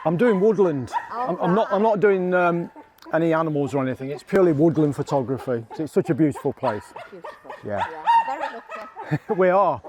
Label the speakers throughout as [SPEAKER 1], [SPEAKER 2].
[SPEAKER 1] I'm doing woodland. I'm not doing any animals or anything. It's purely woodland photography. It's such a beautiful place.
[SPEAKER 2] Beautiful.
[SPEAKER 1] Yeah.
[SPEAKER 2] Very lucky.
[SPEAKER 1] We are.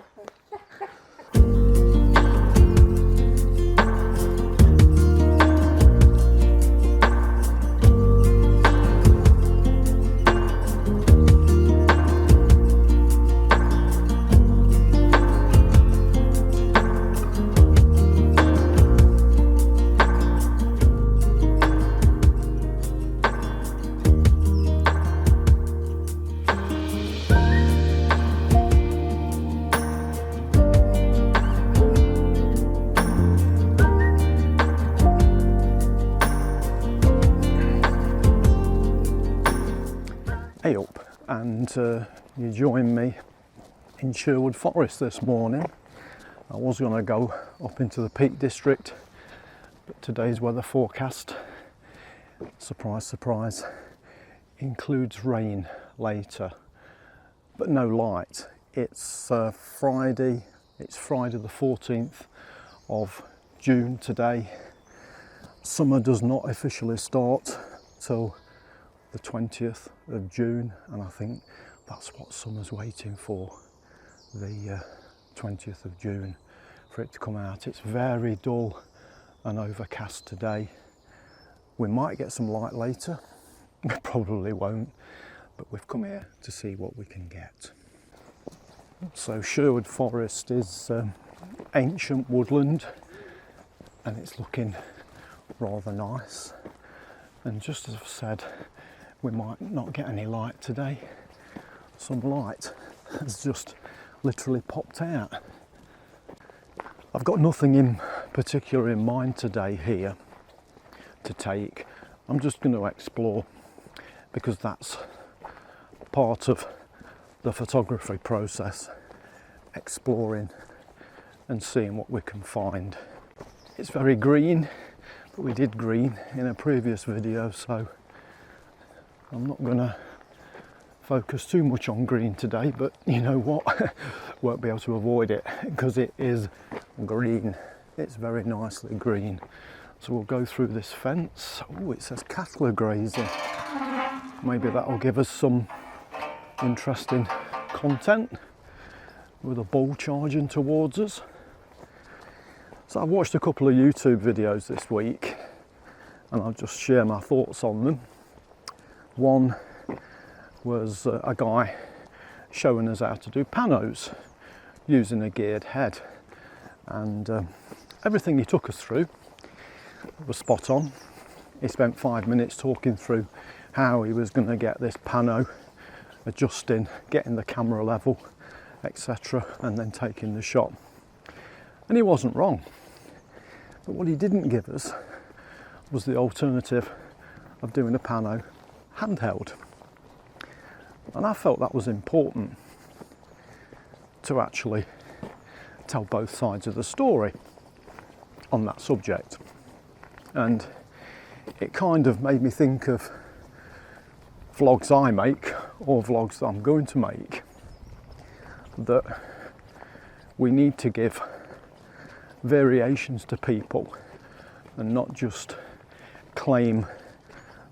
[SPEAKER 1] Hey up, and you joined me in Sherwood Forest this morning. I was going to go up into the Peak District, but today's weather forecast, surprise surprise, includes rain later, but no light. It's Friday the 14th of June today. Summer does not officially start till the 20th of June, and I think that's what summer's waiting for, the 20th of June, for it to come out. It's very dull and overcast today. We might get some light later, we probably won't, but we've come here to see what we can get. So Sherwood Forest is ancient woodland, and it's looking rather nice, and just as I've said, we might not get any light today. Some light has just literally popped out. I've got nothing in particular in mind today here to take. I'm just going to explore, because that's part of the photography process, exploring and seeing what we can find. It's very green, but we did green in a previous video, so I'm not going to focus too much on green today, but you know what, won't be able to avoid it because it is green. It's very nicely green. So we'll go through this fence. Oh, it says cattle are grazing. Maybe that will give us some interesting content with a bull charging towards us. So I've watched a couple of YouTube videos this week, and I'll just share my thoughts on them. One was a guy showing us how to do panos using a geared head, and everything he took us through was spot on. He spent 5 minutes talking through how he was going to get this pano, adjusting, getting the camera level, etc., and then taking the shot. And he wasn't wrong, but what he didn't give us was the alternative of doing a pano handheld, and I felt that was important to actually tell both sides of the story on that subject. And it kind of made me think of vlogs I make, or vlogs that I'm going to make, that we need to give variations to people and not just claim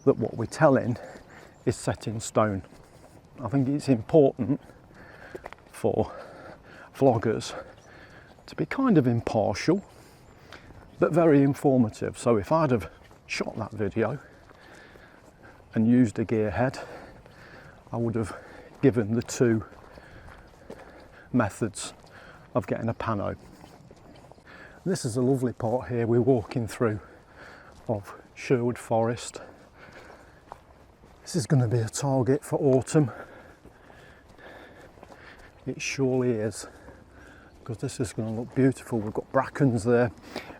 [SPEAKER 1] that what we're telling is set in stone. I think it's important for vloggers to be kind of impartial but very informative. So if I'd have shot that video and used a gear head, I would have given the two methods of getting a pano. This is a lovely part here we're walking through of Sherwood Forest. This is going to be a target for autumn. It surely is, because this is going to look beautiful. We've got brackens there,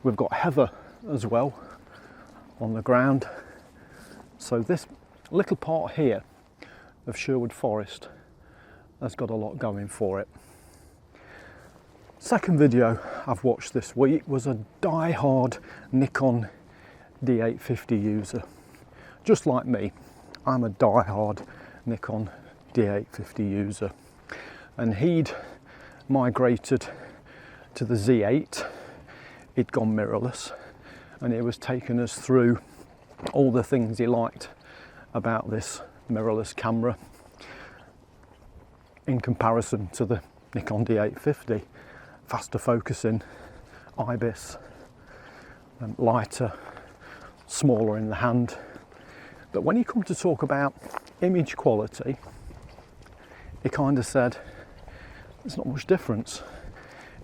[SPEAKER 1] we've got heather as well on the ground. So this little part here of Sherwood Forest has got a lot going for it. Second video I've watched this week was a die-hard Nikon D850 user. Just like me, I'm a die-hard Nikon D850 user, and he'd migrated to the Z8. He'd gone mirrorless, and he was taking us through all the things he liked about this mirrorless camera in comparison to the Nikon D850, faster focusing, IBIS, lighter, smaller in the hand. But when he come to talk about image quality, he kind of said there's not much difference.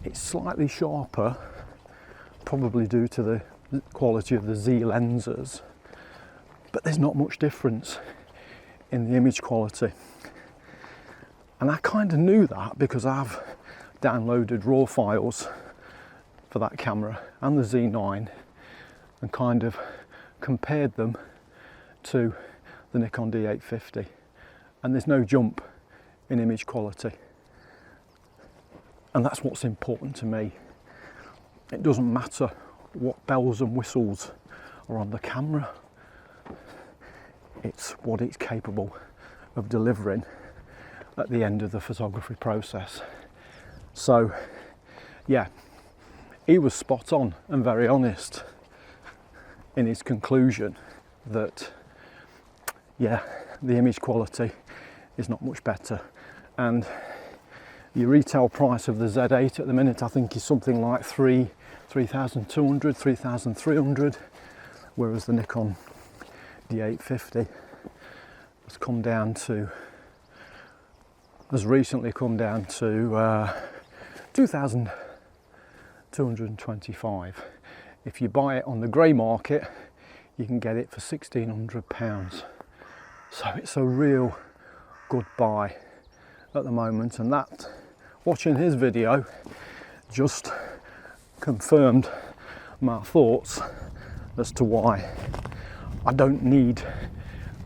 [SPEAKER 1] It's slightly sharper, probably due to the quality of the Z lenses, but there's not much difference in the image quality. And I kind of knew that because I've downloaded raw files for that camera and the Z9 and kind of compared them to the Nikon D850, and there's no jump in image quality. And that's what's important to me. It doesn't matter what bells and whistles are on the camera, it's what it's capable of delivering at the end of the photography process. So yeah, he was spot on and very honest in his conclusion that yeah, the image quality is not much better. And your retail price of the Z8 at the minute I think is something like 3,200, 3,300, whereas the Nikon D850 has recently come down to 2,225. If you buy it on the grey market, you can get it for £1,600. So it's a real good buy at the moment, and that, watching his video, just confirmed my thoughts as to why I don't need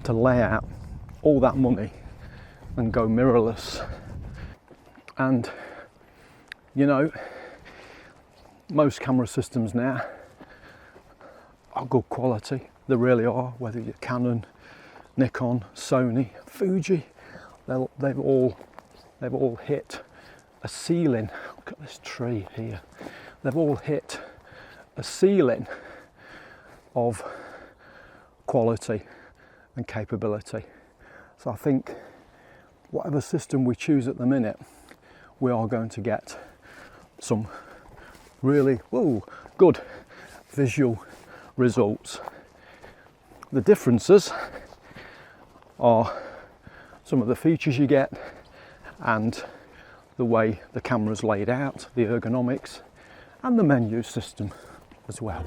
[SPEAKER 1] to lay out all that money and go mirrorless. And you know, most camera systems now are good quality, they really are, whether you're Canon, Nikon, Sony, Fuji, they've all hit a ceiling. Look at this tree here. They've all hit a ceiling of quality and capability. So I think whatever system we choose at the minute, we are going to get some really good visual results. The differences are some of the features you get and the way the camera's laid out, the ergonomics, and the menu system as well.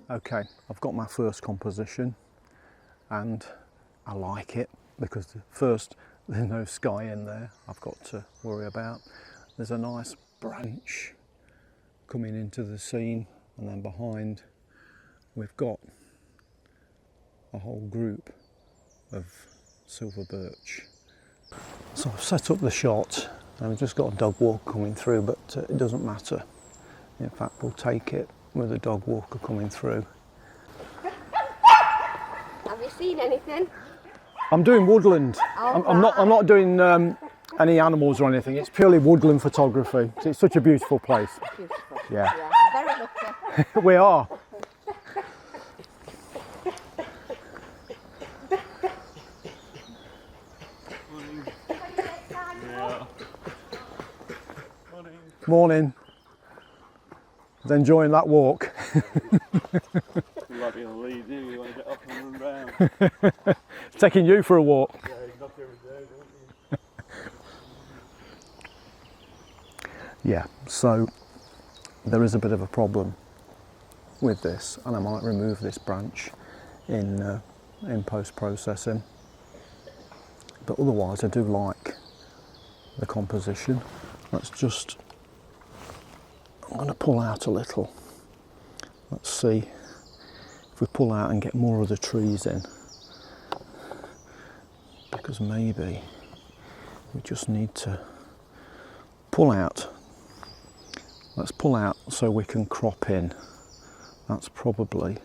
[SPEAKER 1] Okay, I've got my first composition and I like it because first, there's no sky in there I've got to worry about. There's a nice branch coming into the scene, and then behind we've got a whole group of silver birch. So I've set up the shot and we've just got a dog walk coming through, but it doesn't matter. In fact, we'll take it with a dog walker coming through.
[SPEAKER 2] Have you seen anything?
[SPEAKER 1] I'm doing woodland.
[SPEAKER 2] Oh,
[SPEAKER 1] I'm not doing any animals or anything. It's purely woodland photography. It's such a beautiful place.
[SPEAKER 2] Beautiful.
[SPEAKER 1] Yeah.
[SPEAKER 2] Very lucky.
[SPEAKER 1] We are. Morning. I was enjoying that walk.
[SPEAKER 3] You might be on the lead, do you? You want to get up and run round.
[SPEAKER 1] Taking you for a walk.
[SPEAKER 3] Yeah, you knock every day, don't you?
[SPEAKER 1] Yeah, so there is a bit of a problem with this, and I might remove this branch in post-processing. But otherwise, I do like the composition. Let's just I'm going to pull out a little. Let's see if we pull out and get more of the trees in, because maybe we just need to pull out. Let's pull out so we can crop in. That's probably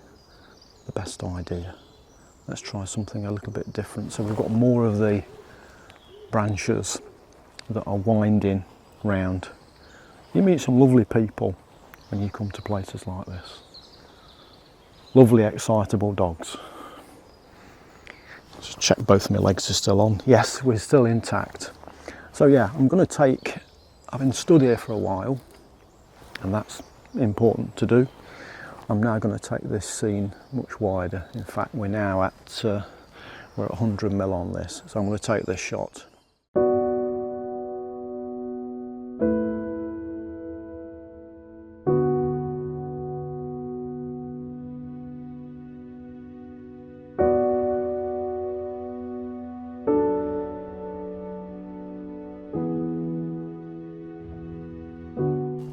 [SPEAKER 1] the best idea. Let's try something a little bit different. So we've got more of the branches that are winding round. You meet some lovely people when you come to places like this. Lovely, excitable dogs. Just check both my legs are still on. Yes, we're still intact. So yeah, I'm going to take, I've been stood here for a while, and that's important to do. I'm now going to take this scene much wider. In fact, we're now at, we're at 100mm on this, so I'm going to take this shot.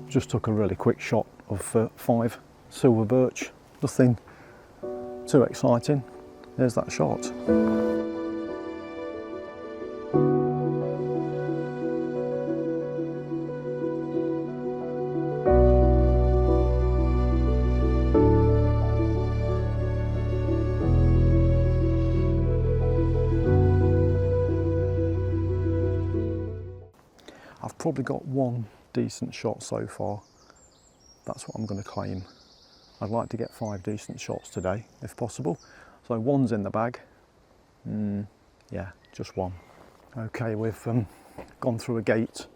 [SPEAKER 1] Just took a really quick shot of 5 silver birch, nothing too exciting. There's that shot. I've probably got one decent shot so far. That's what I'm going to claim. I'd like to get 5 decent shots today if possible, so one's in the bag. Yeah, just one. Okay, we've gone through a gate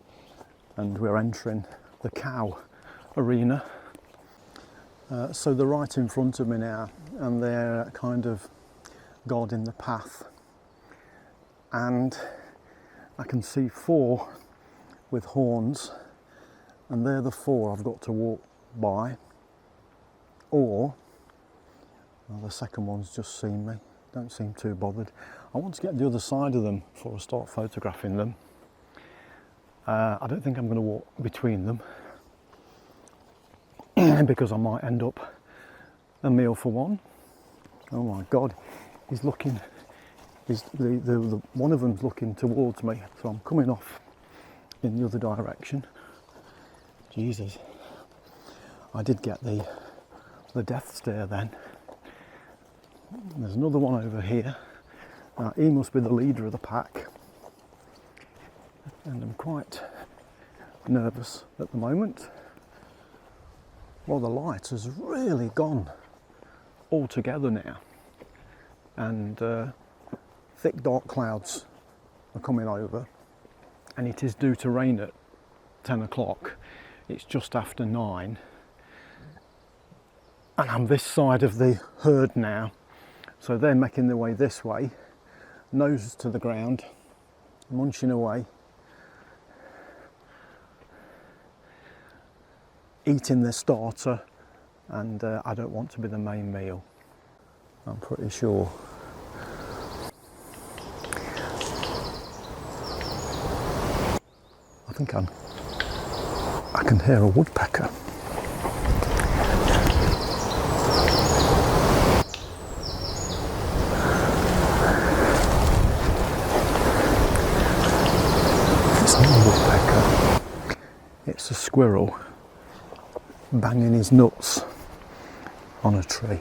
[SPEAKER 1] and we're entering the cow arena. So they're right in front of me now, and they're kind of guarding the path, and I can see 4 with horns, and they're the 4 I've got to walk by, or well, the second one's just seen me, don't seem too bothered. I want to get the other side of them before I start photographing them. I don't think I'm going to walk between them because I might end up a meal for one. Oh my god, he's looking, the one of them's looking towards me, so I'm coming off in the other direction. Jesus, I did get the death stare then. There's another one over here. He must be the leader of the pack, and I'm quite nervous at the moment. Well, the light has really gone altogether now, and thick dark clouds are coming over, and it is due to rain at 10 o'clock. It's just after 9, and I'm this side of the herd now, so they're making their way this way, nose to the ground, munching away, eating their starter, and I don't want to be the main meal, I'm pretty sure. I think I can hear a woodpecker. It's not a woodpecker, it's a squirrel banging his nuts on a tree.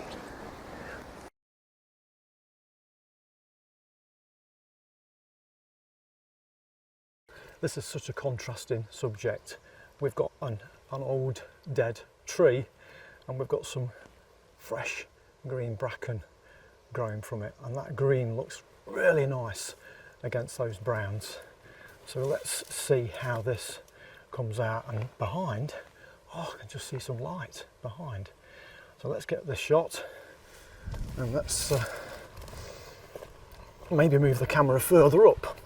[SPEAKER 1] This is such a contrasting subject. We've got an old dead tree, and we've got some fresh green bracken growing from it, and that green looks really nice against those browns. So let's see how this comes out. And behind, oh, I can just see some light behind. So let's get this shot, and let's maybe move the camera further up.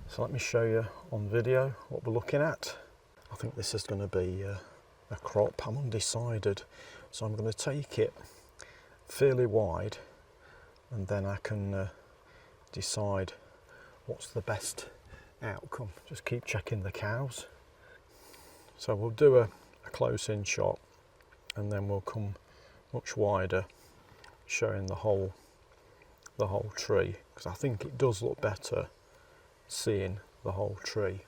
[SPEAKER 1] So let me show you on video what we're looking at. I think this is going to be a crop. I'm undecided, so I'm going to take it fairly wide, and then I can decide what's the best outcome. Just keep checking the cows. So we'll do a close-in shot, and then we'll come much wider, showing the whole tree, because I think it does look better seeing the whole tree.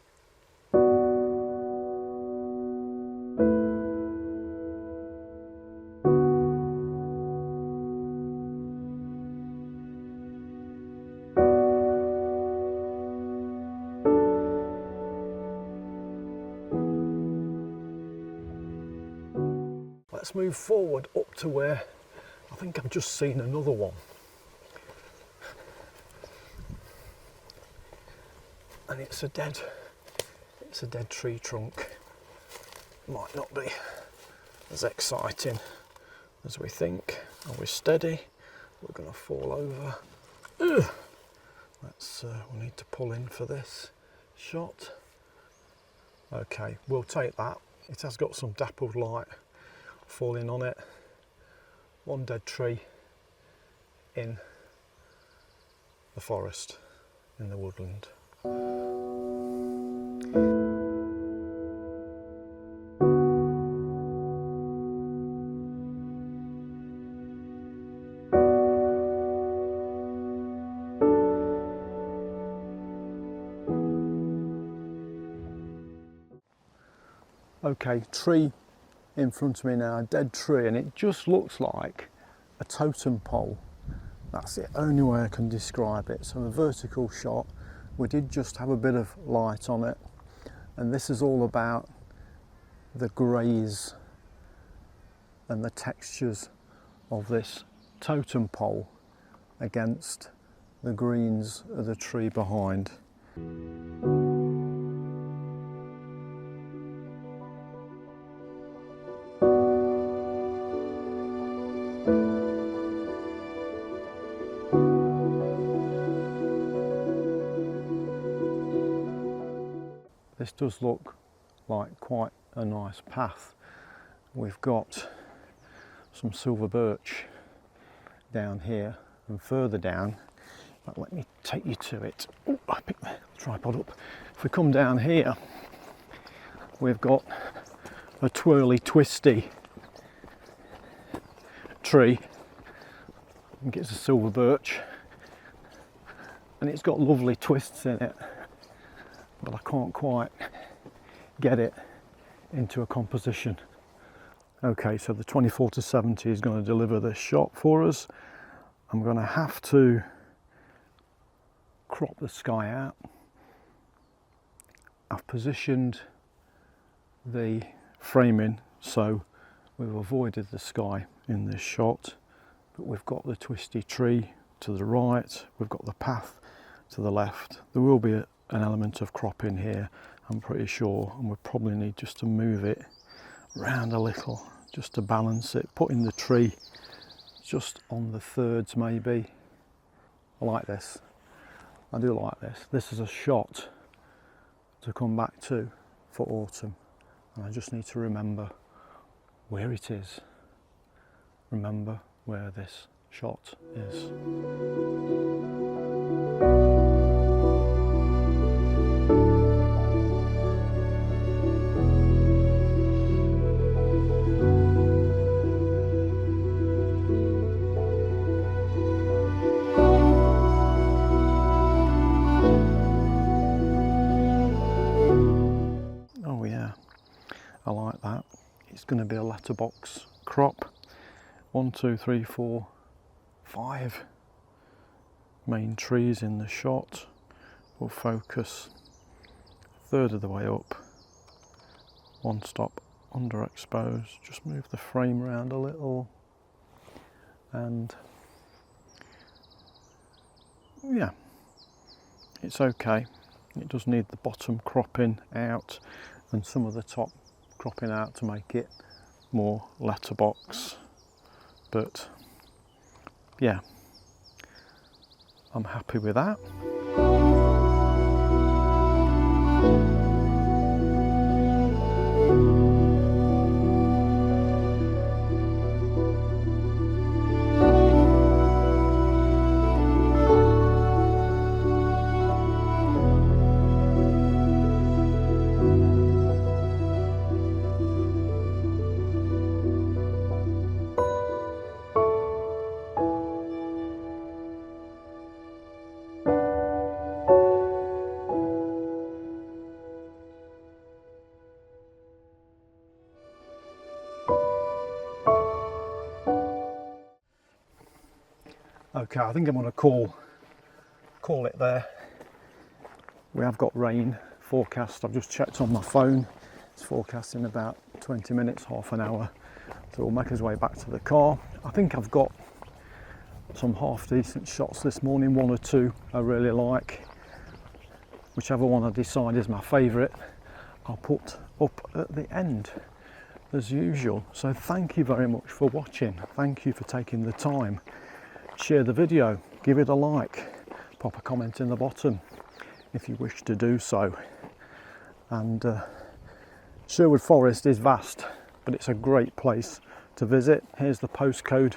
[SPEAKER 1] Let's move forward up to where I think I've just seen another one. And it's a dead tree trunk. Might not be as exciting as we think. Are we steady? We're going to fall over. Ugh. We need to pull in for this shot. Okay, we'll take that. It has got some dappled light falling on it. One dead tree in the forest, in the woodland. Okay, tree in front of me now, a dead tree, and it just looks like a totem pole. That's the only way I can describe it. So a vertical shot, we did just have a bit of light on it, and this is all about the greys and the textures of this totem pole against the greens of the tree behind. This does look like quite a nice path. We've got some silver birch down here, and further down, but let me take you to it. Ooh, I picked the tripod up. If we come down here, we've got a twirly twisty tree. I think it's a silver birch, and it's got lovely twists in it, but I can't quite get it into a composition. Okay, so the 24-70 is going to deliver this shot for us. I'm going to have to crop the sky out. I've positioned the framing so we've avoided the sky in this shot, but we've got the twisty tree to the right, we've got the path to the left. There will be an element of cropping here, I'm pretty sure, and we'll probably need just to move it round a little just to balance it, putting the tree just on the thirds maybe. I like this, I do like this. This is a shot to come back to for autumn, and I just need to remember where it is, remember where this shot is. I like that. It's going to be a letterbox crop. 1, 2, 3, 4, 5 main trees in the shot. We'll focus a third of the way up. One stop underexposed. Just move the frame around a little, and yeah, it's okay. It does need the bottom cropping out and some of the top cropping out to make it more letterbox, but yeah, I'm happy with that. Okay, I think I'm going to call it there. We have got rain forecast. I've just checked on my phone. It's forecast in about 20 minutes, half an hour. So we'll make his way back to the car. I think I've got some half decent shots this morning, one or two I really like. Whichever one I decide is my favourite, I'll put up at the end as usual. So thank you very much for watching. Thank you for taking the time. Share the video, give it a like, pop a comment in the bottom if you wish to do so. And Sherwood Forest is vast, but it's a great place to visit. Here's the postcode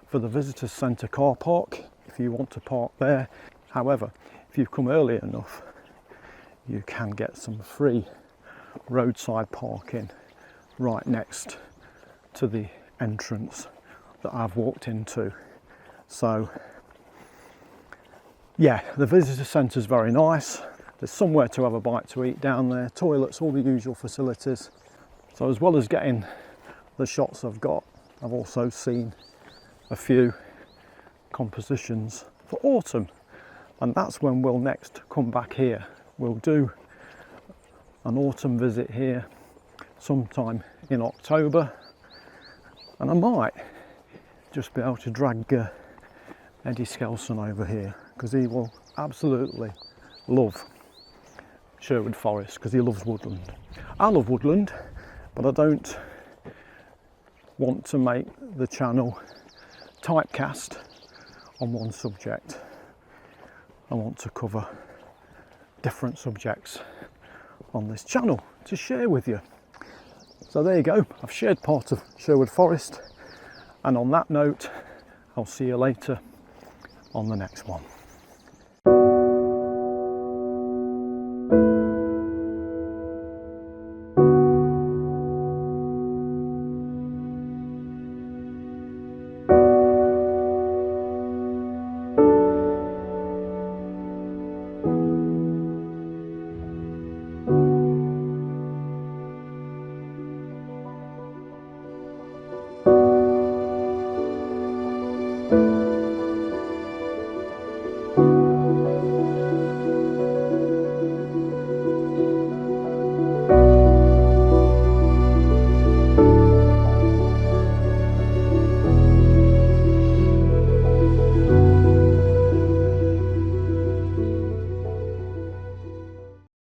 [SPEAKER 1] for the Visitors Centre car park if you want to park there. However, if you've come early enough, you can get some free roadside parking right next to the entrance that I've walked into. So yeah, the visitor centre is very nice. There's somewhere to have a bite to eat down there, toilets, all the usual facilities. So as well as getting the shots I've got, I've also seen a few compositions for autumn, and that's when we'll next come back here. We'll do an autumn visit here sometime in October, and I might just be able to drag Eddie Skelson over here, because he will absolutely love Sherwood Forest, because he loves woodland. I love woodland, but I don't want to make the channel typecast on one subject. I want to cover different subjects on this channel to share with you. So there you go, I've shared part of Sherwood Forest, and on that note, I'll see you later on the next one.